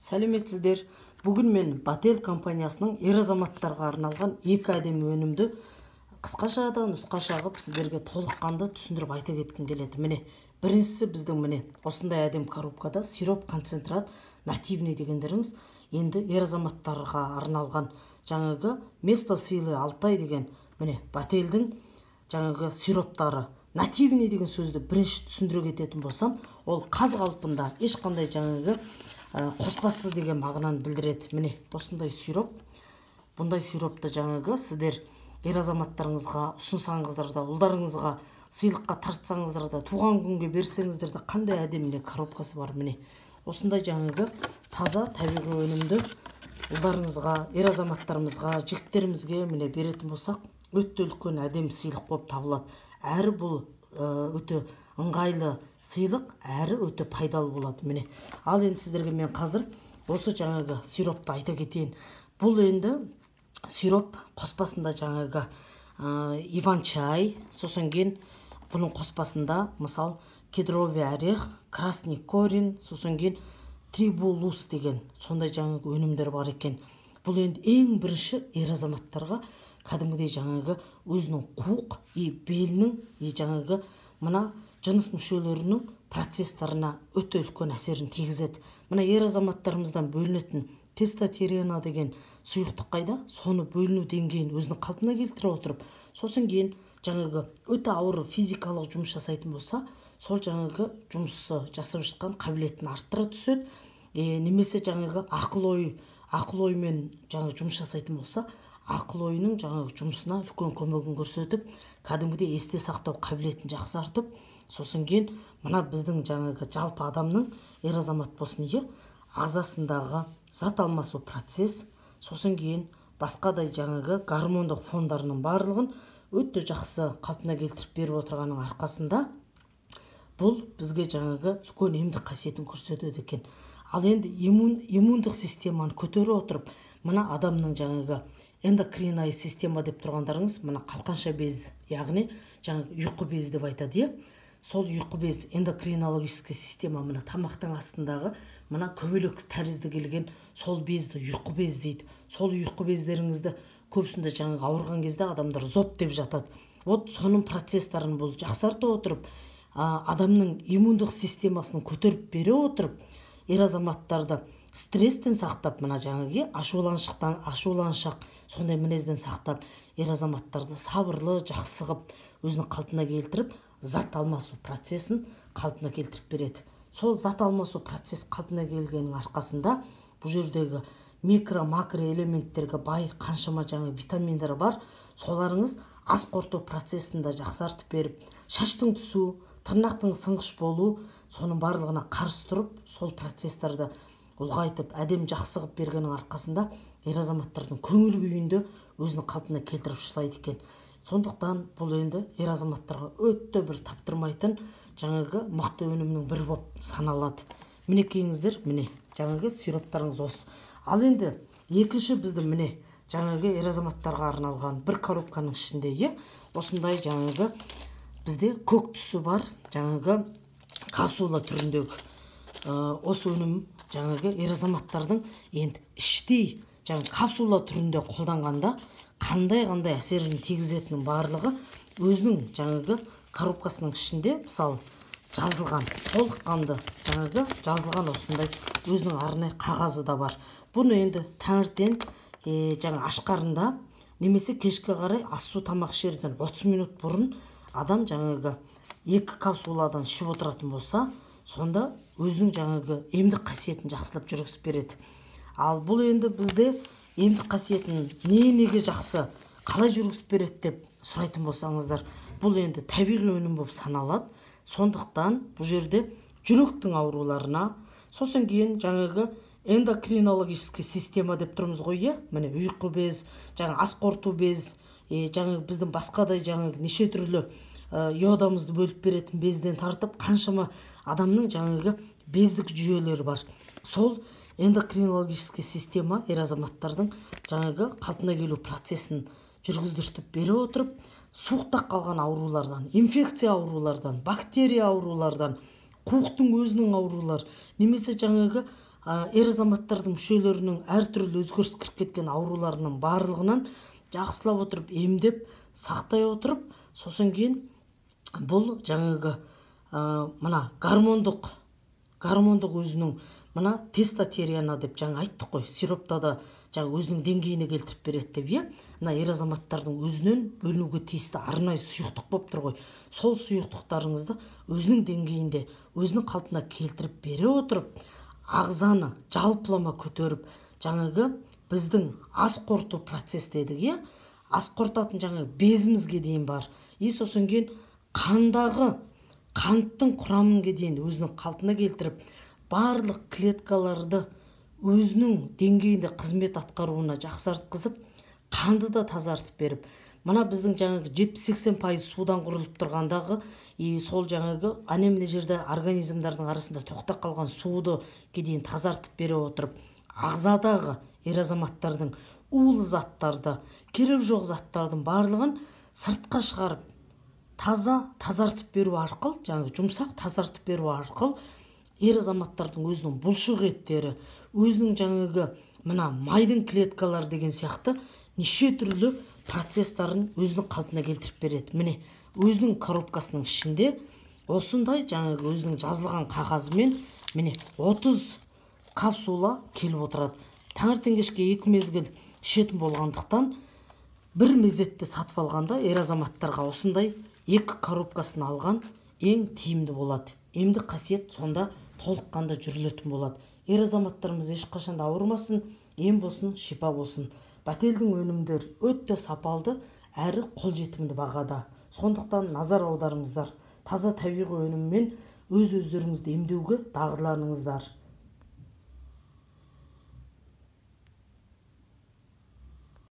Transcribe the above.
Сәлеметсіздер. Бүгін мен Batel компаниясының ер азаматтарға арналған 2 әдемі өнімді қысқаша да нұсқаша қылып сіздерге толыққанды түсіндіріп айта кеткім келеді. Міне, біріншісі біздің міне осындай әдем коробкада сироп концентрат нативный дегендеріңіз енді ер азаматтарға арналған жаңағы место силы Алтай деген міне Бателдің жаңағы сироптары. Нативный деген сөзді бірінші түсіндіре кететін болсам, ол қаз қалпында ешқандай жаңағы қоспасыз деген мағынаны білдіреді. Міне осындай сироп. Бұндай сиропты жаңағы сіздер ер азаматтарыңызға ұсынсаңыздар да, ұлдарыңызға сыйлыққа тартсаңыздар да, туған күнге берсеңіздер де қандай әдемі коробкасы бар. Міне осындай жаңағы таза табиғи өнімді ұлдарыңызға, ер азаматтарымызға, жігіттерімізге міне беретін болсақ, өте үлкен әдем сыйлық болып табылады. Әрі бұл өте ыңғайлы сыйлық, әрі өте пайдалы болады. Міне, ал енді сіздерге мен қазір осы жаңағы сиропты айта кетейін. Бұл енді сироп қоспасында жаңағы иван-чай, сосын кейін бұның қоспасында мысал кедровый орех, красный корень, сосын кейін трибулус деген сондай жаңағы өнімдер бар екен. Бұл енді ең бірінші ер азаматтарға кәдімгідей жаңағы өзінің қуық белінің жаңағы мына жыныс мүшелерінің процесстарына өте үлкен әсерін тигізеді. Мына ер азаматтарымыздан бөлінетін тестостерона деген сұйықтық қайда? Соны бөліну деңгейін өзінің қалпына келтіре отырып, сосын кейін жаңағы өте ауыр физикалық жұмыс жасайтын болса, сол жаңағы жұмысы жасап жатқан қабілетін арттыра түседі. Немесе жаңағы ақыл оймен жаңағы жұмыс жасайтын болса, ақыл ойының жаңағы жұмысына үлкен көмегін көрсетіп, кәдімгідей есте сақтау қабілетін жақсартып, сосын кейін мына біздің жаңағы жалпы адамның ер азамат болсын ағзасындағы зат алмасу процесс, сосын кейін басқадай жаңағы гормондық фондарының барлығын өте жақсы қалпына келтіріп беріп отырғанның арқасында бұл бізге жаңағы үлкен емдік қасиетін көрсетеді екен. Ал енді иммундық системаны көтере отырып, мына адамның жаңағы эндокринный система деп тұрғандарыңыз, мына қалқанша без, яғни жаңағы ұйқы без деп айтады. Сол ұйқы без эндокринологический система, мына тамақтың астындағы мына көбелек тәрізді келген сол безді ұйқы без дейді. Сол ұйқы бездеріңізді көбісінде жаңағы ауырған кезде адамдар зоб деп жатады. Вот соның процесстарын бұл жақсарта отырып, адамның иммундық системасын көтеріп бере отырып, ер азаматтарды стресстен сақтап, мына жаңағы ашуланшақ сондай мінезден сақтап, ер азаматтарды сабырлы, жақсы қылып, өзінің қалпына келтіріп, зат алмасу процесін қалпына келтіріп береді. Сол зат алмасу процесс қалпына келгеннің арқасында бұл жердегі микро-макро элементтерге бай қаншама жаңа витаминдер бар, соларыңыз ас қорыту процесінде жақсартып беріп, шаштың түсу, тырнақтың сынғыш болу, соның барлығына қарсы тұрып, сол процестерді ұлғайтып, әдем жақсы қылып бергеннің арқасында ер азаматтардың көңіл күйінде өзінің қалпына келтіріп шығарады екен. Сондықтан бұл енді ер азаматтарға өте бір таптырмайтын жаңағы мықты өнімнің бірі болып саналады. Мінекейіңіздер, міне жаңағы сироптарыңыз осы. Ал енді екінші біздің міне жаңағы ер азаматтарға арналған бір коробканың ішінде осындай жаңағы бізде көк түсі бар жаңағы капсула түріндегі осы өнім жаңағы ер азаматтардың енді іштей жаңағы капсула түрінде қолданғанда қандай әсерін тигізетінің барлығы өзінің жаңағы коробкасының ішінде мысалы жазылған, толыққанды жаңағы жазылған осындай өзінің арнайы қағазы да бар. Бұны енді таңертең жаңа ашқарында немесе кешке қарай ас су тамақ ішерден 30 минут бұрын адам жаңағы 2 капсуладан ішіп отыратын болса, сонда өзінің жаңағы емдік қасиетін жақсылап жүргізіп береді. Ал бұл енді бізде емдік қасиетін неге жақсы, қалай жүргізіп береді деп сұрайтын болсаңыздар, бұл енді табиғи өнім болып саналады. Сондықтан бұл жерде жүректің ауруларына, сосын кейін жаңағы эндокринологический система деп тұрмыз ғой, міне ұйқы без, жаңа ас қорыту без, жаңағы біздің басқадай жаңағы неше түрлі йодамызды бөліп беретін безден тартып, қаншама адамның жаңағы бездік жүйелері бар. Сол эндокринологический система ер азаматтардың жаңағы қалпына келу процесін жүргіздіртіп бере отырып, суықтап қалған аурулардан, инфекция аурулардан, бактерия аурулардан, қуықтың өзінің аурулар, немесе жаңағы эр азаматтардын мүшөлөрүнүн ар түрдүү өзгөрүс кирип кеткен ооруларынын баардыгынан жакшылап отуруп эмдеп сактай отуруп, сосын кийин бул жаңыгы мына гормондук өзүнүн мына тестотериана деп жаңы айттык кой, сиропта да жаңы өзүнүн деңгейине келтирип берет деп, мына эр азаматтардын өзүнөн бөлүнүүгө тийиштүү арнайы суюктук болуп тур гой. Сол суюктуктарыңызды өзүнүн деңгейинде, өзүнүн калпына келтирип бере отуруп, агзаны жалпылама көтөрүп, жаңыгы биздин ас кортуу процесс дедик, ас кортатын жаңы безибизге дейин бар. Сосын кийин канттын курамынга дейин өзүнүн калпына келтирип, барлык клеткаларды өзүнүн деңгейинде кызмет аткарууна жакшырткызып, канды да тазартып берип, мына биздин жаңы 70-80% суудан курулуп тургандагы сол жаңыгы ане эмне жерде организмдардын арасында токтоп калган сууду дейин тазартып бере отуруп, агзадагы эр азаматтардын уулуу заттарды, кереги жок заттардын баардыгын сыртка чыгарып, тазартып берүү аркылуу, жаңы жумсак тазартып берүү аркылуу эр азаматтардын өзүнүн булшук эттери, өзүнүн жаңыгы мына майдын клеткалары деген сыяктуу неше түрлүү процесстарын өзүнүн калпына келтирип берет. Міне өзүнүн коробкасынын ичинде осундай жаңыгы өзүнүн жазылган кагазы менен міне 30 капсула келип отурат. Таңертең кечке 2 мезгил ишетин болгондуктан бир мезетте сатып алганда эр азаматтарга осундай 2 коробкасын алган эң тийимдүү болот. Эмдик касиет сонда толук канда жүрүлөтүн болот. Эр азаматтарыбыз эч качан ауырмасын, эм болсун, шипа болсун. Бателдин өнүмдөр өтө сапалды әрі қолжетімді бағада. Сондықтан назар аударыңыздар. Таза табиғи өніммен өз-өздеріңізді емдеуге дағдыланыңыздар.